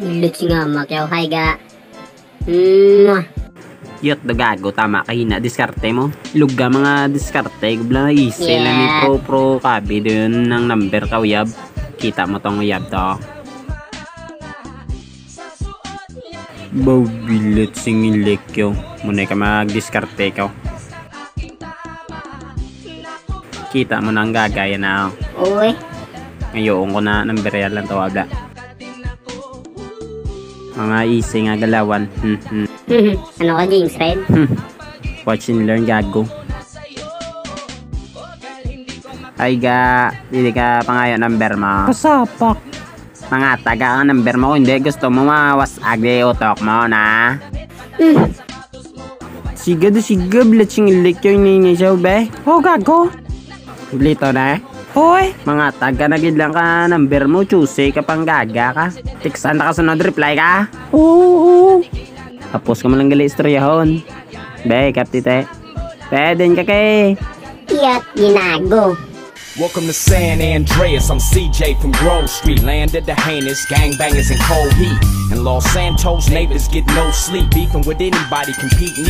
Luchi nga makyaw hay ga. Yot do gago, tama kahina diskarte mo. Luga mga diskarte, gubla na isi lang ni pro kabi doon ng number ka uyab. Kita mo tong uyab to. Bobilet singilek yo. Muna ka mag-diskarte ko. Kita mo na ang gagaya na. Uy. Ngayon ko na number yan lang to abla. Mga easy nga galawan. Ano ka, James Red? Watch and learn, gago. Ay ga, hindi ka pangayo number mo. Kasapak. Mga taga ang number mo, hindi gusto mo mawasag di utok mo na. Siga do siga, blatsing ilik yung ninyo siya, be. Oh, gago. Lito na eh. Hoy. Mga taga nagid lang ka number mo, choose ka pang gaga ka. Tiksan na ka sunod, reply ka. Oo. Tapos ka malang gali istoryahon. Be, kaptite. Pwede ka kay. Iyat ginago. Welcome to San Andreas, I'm CJ from Grove Street. Land of the heinous, gangbangers in cold heat. In Los Santos, neighbors get no sleep. Beefing with anybody, competing.